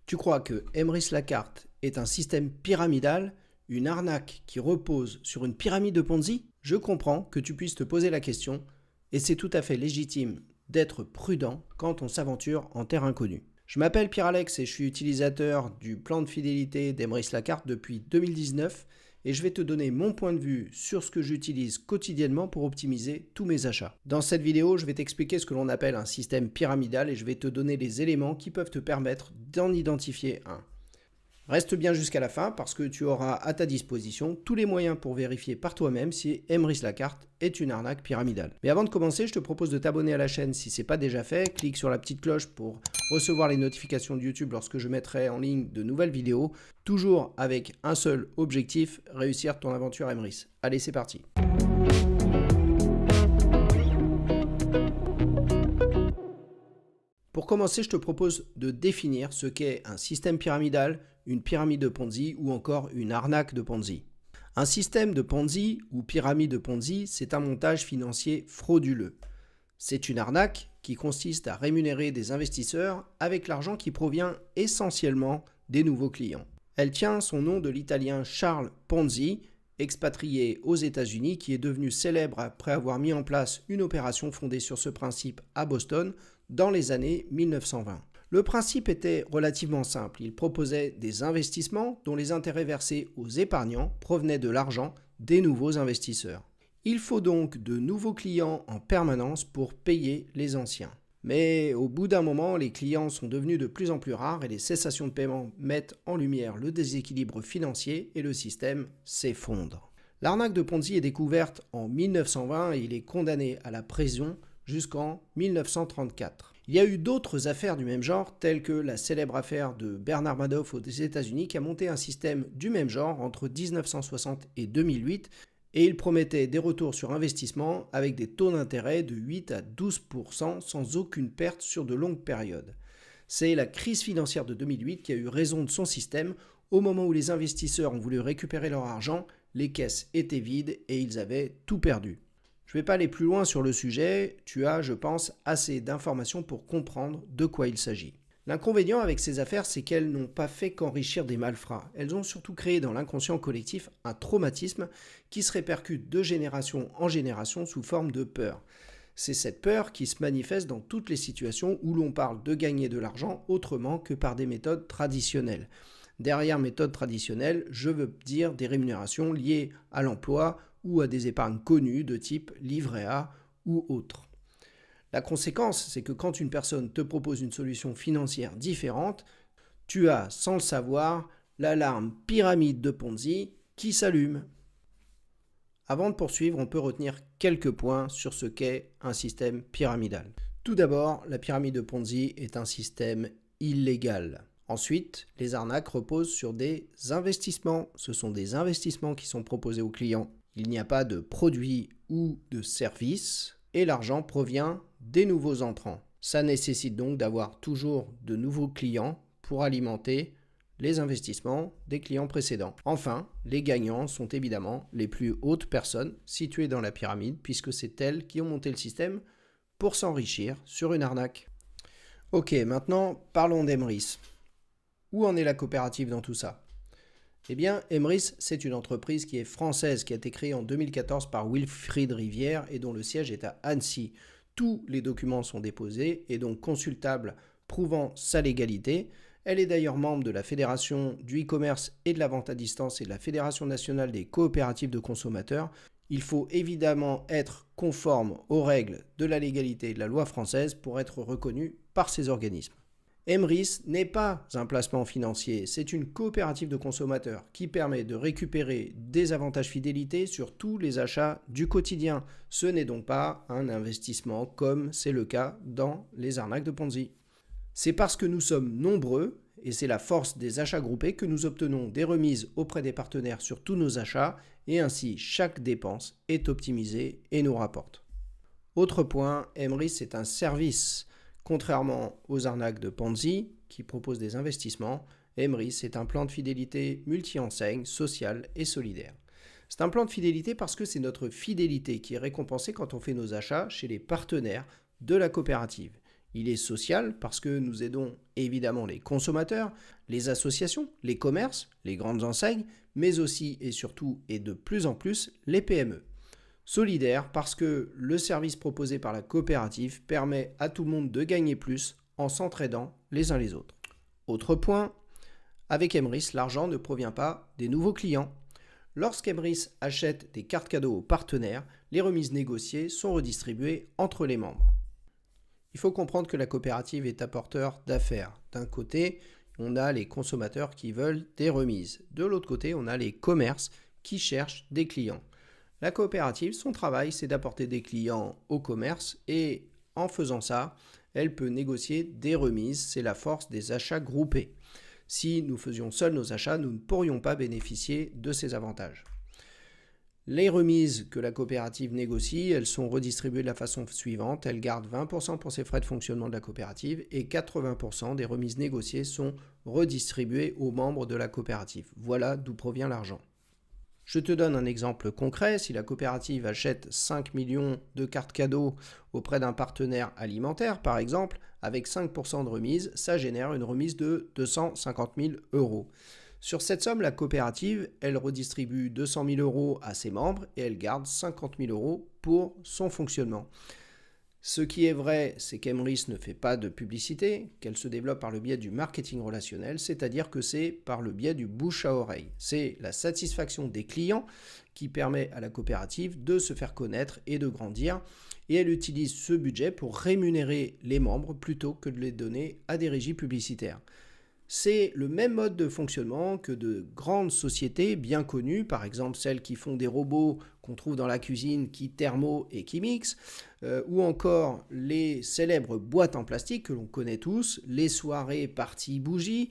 Tu crois que Emrys Lacarte est un système pyramidal, une arnaque qui repose sur une pyramide de Ponzi? Je comprends que tu puisses te poser la question, et c'est tout à fait légitime d'être prudent quand on s'aventure en terre inconnue. Je m'appelle Pierre-Alex et je suis utilisateur du plan de fidélité d'Emrys Lacarte depuis 2019 et je vais te donner mon point de vue sur ce que j'utilise quotidiennement pour optimiser tous mes achats. Dans cette vidéo, je vais t'expliquer ce que l'on appelle un système pyramidal et je vais te donner les éléments qui peuvent te permettre d'en identifier un. Reste bien jusqu'à la fin parce que tu auras à ta disposition tous les moyens pour vérifier par toi-même si Emrys Lacarte est une arnaque pyramidale. Mais avant de commencer, je te propose de t'abonner à la chaîne si ce n'est pas déjà fait. Clique sur la petite cloche pour recevoir les notifications de YouTube lorsque je mettrai en ligne de nouvelles vidéos. Toujours avec un seul objectif, réussir ton aventure Emrys. Allez, c'est parti. Pour commencer, je te propose de définir ce qu'est un système pyramidal, une pyramide de Ponzi ou encore une arnaque de Ponzi. Un système de Ponzi ou pyramide de Ponzi, c'est un montage financier frauduleux. C'est une arnaque qui consiste à rémunérer des investisseurs avec l'argent qui provient essentiellement des nouveaux clients. Elle tient son nom de l'italien Charles Ponzi, expatrié aux États-Unis, qui est devenu célèbre après avoir mis en place une opération fondée sur ce principe à Boston dans les années 1920. Le principe était relativement simple. Il proposait des investissements dont les intérêts versés aux épargnants provenaient de l'argent des nouveaux investisseurs. Il faut donc de nouveaux clients en permanence pour payer les anciens. Mais au bout d'un moment, les clients sont devenus de plus en plus rares et les cessations de paiement mettent en lumière le déséquilibre financier et le système s'effondre. L'arnaque de Ponzi est découverte en 1920 et il est condamné à la prison jusqu'en 1934. Il y a eu d'autres affaires du même genre, telles que la célèbre affaire de Bernard Madoff aux États-Unis qui a monté un système du même genre entre 1960 et 2008 et il promettait des retours sur investissement avec des taux d'intérêt de 8 à 12% sans aucune perte sur de longues périodes. C'est la crise financière de 2008 qui a eu raison de son système. Au moment où les investisseurs ont voulu récupérer leur argent, les caisses étaient vides et ils avaient tout perdu. Je ne vais pas aller plus loin sur le sujet, tu as, je pense, assez d'informations pour comprendre de quoi il s'agit. L'inconvénient avec ces affaires, c'est qu'elles n'ont pas fait qu'enrichir des malfrats. Elles ont surtout créé dans l'inconscient collectif un traumatisme qui se répercute de génération en génération sous forme de peur. C'est cette peur qui se manifeste dans toutes les situations où l'on parle de gagner de l'argent autrement que par des méthodes traditionnelles. Derrière méthodes traditionnelles, je veux dire des rémunérations liées à l'emploi ou à des épargnes connues de type livret A ou autre. La conséquence, c'est que quand une personne te propose une solution financière différente, tu as, sans le savoir, l'alarme pyramide de Ponzi qui s'allume. Avant de poursuivre, on peut retenir quelques points sur ce qu'est un système pyramidal. Tout d'abord, la pyramide de Ponzi est un système illégal. Ensuite, les arnaques reposent sur des investissements. Ce sont des investissements qui sont proposés aux clients. Il n'y a pas de produits ou de services et l'argent provient des nouveaux entrants. Ça nécessite donc d'avoir toujours de nouveaux clients pour alimenter les investissements des clients précédents. Enfin, les gagnants sont évidemment les plus hautes personnes situées dans la pyramide puisque c'est elles qui ont monté le système pour s'enrichir sur une arnaque. Ok, maintenant parlons d'Emrys. Où en est la coopérative dans tout ça ? Eh bien, Emrys, c'est une entreprise qui est française, qui a été créée en 2014 par Wilfried Rivière et dont le siège est à Annecy. Tous les documents sont déposés et donc consultables prouvant sa légalité. Elle est d'ailleurs membre de la Fédération du e-commerce et de la vente à distance et de la Fédération nationale des coopératives de consommateurs. Il faut évidemment être conforme aux règles de la légalité et de la loi française pour être reconnu par ces organismes. Emrys n'est pas un placement financier, c'est une coopérative de consommateurs qui permet de récupérer des avantages fidélité sur tous les achats du quotidien. Ce n'est donc pas un investissement comme c'est le cas dans les arnaques de Ponzi. C'est parce que nous sommes nombreux, et c'est la force des achats groupés, que nous obtenons des remises auprès des partenaires sur tous nos achats, et ainsi chaque dépense est optimisée et nous rapporte. Autre point, Emrys est un service. Contrairement aux arnaques de Ponzi, qui proposent des investissements, Emrys est un plan de fidélité multi-enseigne, social et solidaire. C'est un plan de fidélité parce que c'est notre fidélité qui est récompensée quand on fait nos achats chez les partenaires de la coopérative. Il est social parce que nous aidons évidemment les consommateurs, les associations, les commerces, les grandes enseignes, mais aussi et surtout et de plus en plus les PME. Solidaire parce que le service proposé par la coopérative permet à tout le monde de gagner plus en s'entraidant les uns les autres. Autre point, avec Emrys, l'argent ne provient pas des nouveaux clients. Lorsqu'Emrys achète des cartes cadeaux aux partenaires, les remises négociées sont redistribuées entre les membres. Il faut comprendre que la coopérative est apporteur d'affaires. D'un côté, on a les consommateurs qui veulent des remises. De l'autre côté, on a les commerces qui cherchent des clients. La coopérative, son travail, c'est d'apporter des clients au commerce et en faisant ça, elle peut négocier des remises. C'est la force des achats groupés. Si nous faisions seuls nos achats, nous ne pourrions pas bénéficier de ces avantages. Les remises que la coopérative négocie, elles sont redistribuées de la façon suivante. Elle garde 20% pour ses frais de fonctionnement de la coopérative et 80% des remises négociées sont redistribuées aux membres de la coopérative. Voilà d'où provient l'argent. Je te donne un exemple concret. Si la coopérative achète 5 millions de cartes cadeaux auprès d'un partenaire alimentaire, par exemple, avec 5% de remise, ça génère une remise de 250 000 euros. Sur cette somme, la coopérative, elle redistribue 200 000 euros à ses membres et elle garde 50 000 euros pour son fonctionnement. Ce qui est vrai, c'est qu'Emrys ne fait pas de publicité, qu'elle se développe par le biais du marketing relationnel, c'est-à-dire que c'est par le biais du bouche à oreille. C'est la satisfaction des clients qui permet à la coopérative de se faire connaître et de grandir. Et elle utilise ce budget pour rémunérer les membres plutôt que de les donner à des régies publicitaires. C'est le même mode de fonctionnement que de grandes sociétés bien connues, par exemple celles qui font des robots qu'on trouve dans la cuisine, qui Thermo et qui Mix, ou encore les célèbres boîtes en plastique que l'on connaît tous, les soirées parties bougies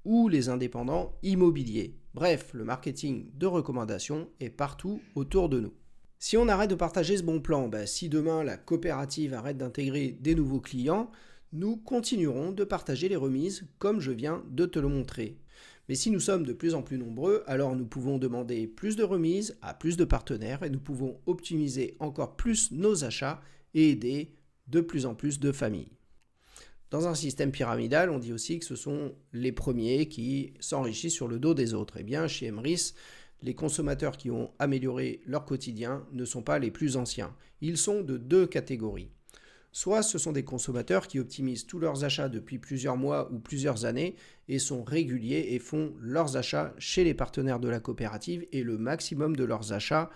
ou les indépendants immobiliers. Bref, le marketing de recommandation est partout autour de nous. Si on arrête de partager ce bon plan, si demain la coopérative arrête d'intégrer des nouveaux clients, nous continuerons de partager les remises comme je viens de te le montrer. Mais si nous sommes de plus en plus nombreux, alors nous pouvons demander plus de remises à plus de partenaires et nous pouvons optimiser encore plus nos achats et aider de plus en plus de familles. Dans un système pyramidal, on dit aussi que ce sont les premiers qui s'enrichissent sur le dos des autres. Eh bien, chez Emrys, les consommateurs qui ont amélioré leur quotidien ne sont pas les plus anciens. Ils sont de deux catégories. Soit ce sont des consommateurs qui optimisent tous leurs achats depuis plusieurs mois ou plusieurs années et sont réguliers et font leurs achats chez les partenaires de la coopérative et le maximum de leurs achats,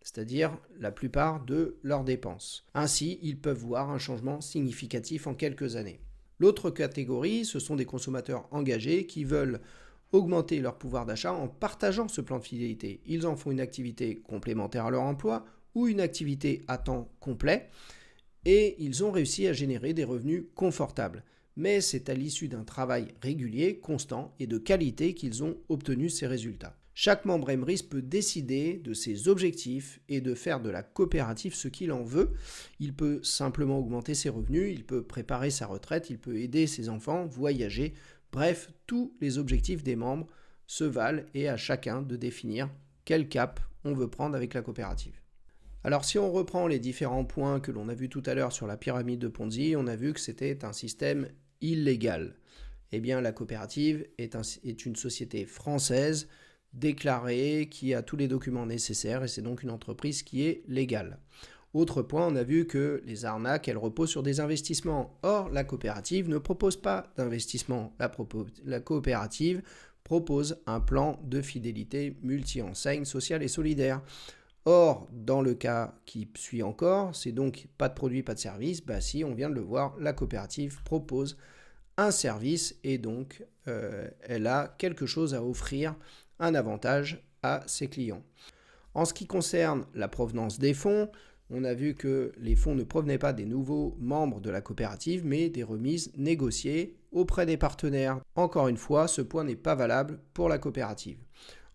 c'est-à-dire la plupart de leurs dépenses. Ainsi, ils peuvent voir un changement significatif en quelques années. L'autre catégorie, ce sont des consommateurs engagés qui veulent augmenter leur pouvoir d'achat en partageant ce plan de fidélité. Ils en font une activité complémentaire à leur emploi ou une activité à temps complet. Et ils ont réussi à générer des revenus confortables. Mais c'est à l'issue d'un travail régulier, constant et de qualité qu'ils ont obtenu ces résultats. Chaque membre Emrys peut décider de ses objectifs et de faire de la coopérative ce qu'il en veut. Il peut simplement augmenter ses revenus, il peut préparer sa retraite, il peut aider ses enfants, voyager. Bref, tous les objectifs des membres se valent et à chacun de définir quel cap on veut prendre avec la coopérative. Alors si on reprend les différents points que l'on a vus tout à l'heure sur la pyramide de Ponzi, on a vu que c'était un système illégal. Eh bien la coopérative est une société française déclarée qui a tous les documents nécessaires et c'est donc une entreprise qui est légale. Autre point, on a vu que les arnaques, elles reposent sur des investissements. Or, la coopérative ne propose pas d'investissement. La coopérative propose un plan de fidélité multi-enseigne sociale et solidaire. Or, dans le cas qui suit encore, c'est donc pas de produit, pas de service. Si, on vient de le voir, la coopérative propose un service et donc elle a quelque chose à offrir, un avantage à ses clients. En ce qui concerne la provenance des fonds, on a vu que les fonds ne provenaient pas des nouveaux membres de la coopérative, mais des remises négociées auprès des partenaires. Encore une fois, ce point n'est pas valable pour la coopérative.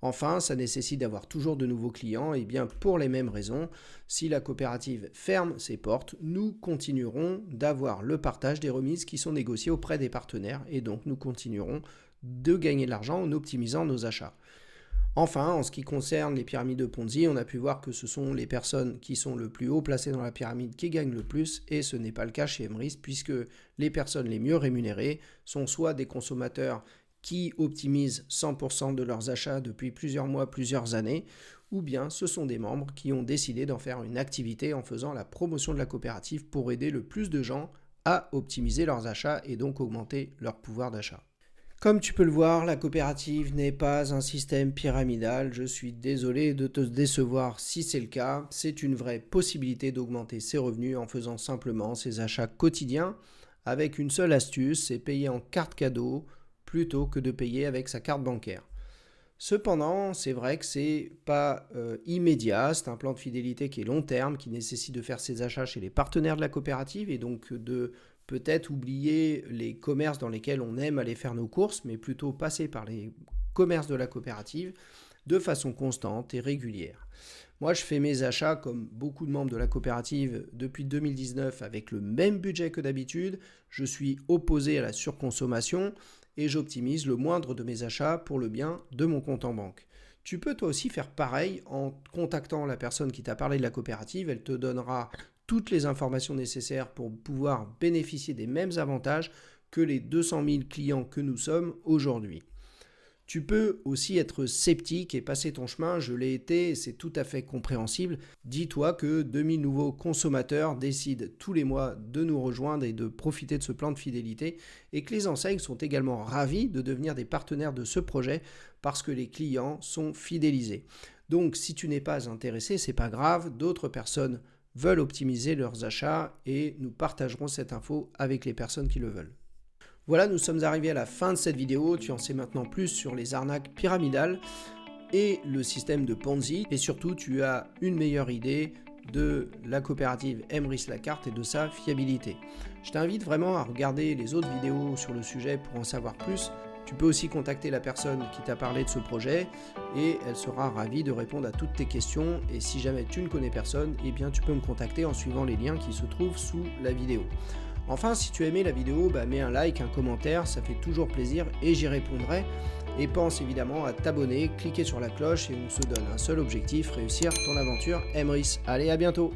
Enfin, ça nécessite d'avoir toujours de nouveaux clients et bien pour les mêmes raisons, si la coopérative ferme ses portes, nous continuerons d'avoir le partage des remises qui sont négociées auprès des partenaires et donc nous continuerons de gagner de l'argent en optimisant nos achats. Enfin, en ce qui concerne les pyramides de Ponzi, on a pu voir que ce sont les personnes qui sont le plus haut placées dans la pyramide qui gagnent le plus, et ce n'est pas le cas chez Emrys, puisque les personnes les mieux rémunérées sont soit des consommateurs qui optimisent 100% de leurs achats depuis plusieurs mois, plusieurs années, ou bien ce sont des membres qui ont décidé d'en faire une activité en faisant la promotion de la coopérative pour aider le plus de gens à optimiser leurs achats et donc augmenter leur pouvoir d'achat. Comme tu peux le voir, la coopérative n'est pas un système pyramidal. Je suis désolé de te décevoir si c'est le cas. C'est une vraie possibilité d'augmenter ses revenus en faisant simplement ses achats quotidiens avec une seule astuce, c'est payer en carte cadeau plutôt que de payer avec sa carte bancaire. Cependant, c'est vrai que c'est pas immédiat, c'est un plan de fidélité qui est long terme, qui nécessite de faire ses achats chez les partenaires de la coopérative et donc de peut-être oublier les commerces dans lesquels on aime aller faire nos courses, mais plutôt passer par les commerces de la coopérative de façon constante et régulière. Moi, je fais mes achats, comme beaucoup de membres de la coopérative, depuis 2019 avec le même budget que d'habitude. Je suis opposé à la surconsommation et j'optimise le moindre de mes achats pour le bien de mon compte en banque. Tu peux toi aussi faire pareil en contactant la personne qui t'a parlé de la coopérative. Elle te donnera toutes les informations nécessaires pour pouvoir bénéficier des mêmes avantages que les 200 000 clients que nous sommes aujourd'hui. Tu peux aussi être sceptique et passer ton chemin, je l'ai été et c'est tout à fait compréhensible. Dis-toi que 2000 nouveaux consommateurs décident tous les mois de nous rejoindre et de profiter de ce plan de fidélité et que les enseignes sont également ravis de devenir des partenaires de ce projet parce que les clients sont fidélisés. Donc si tu n'es pas intéressé, c'est pas grave, d'autres personnes veulent optimiser leurs achats et nous partagerons cette info avec les personnes qui le veulent. Voilà, nous sommes arrivés à la fin de cette vidéo. Tu en sais maintenant plus sur les arnaques pyramidales et le système de Ponzi. Et surtout, tu as une meilleure idée de la coopérative Emrys La Carte et de sa fiabilité. Je t'invite vraiment à regarder les autres vidéos sur le sujet pour en savoir plus. Tu peux aussi contacter la personne qui t'a parlé de ce projet et elle sera ravie de répondre à toutes tes questions. Et si jamais tu ne connais personne, eh bien tu peux me contacter en suivant les liens qui se trouvent sous la vidéo. Enfin, si tu as aimé la vidéo, mets un like, un commentaire, ça fait toujours plaisir et j'y répondrai. Et pense évidemment à t'abonner, cliquer sur la cloche et on se donne un seul objectif, réussir ton aventure Emrys. Allez, à bientôt!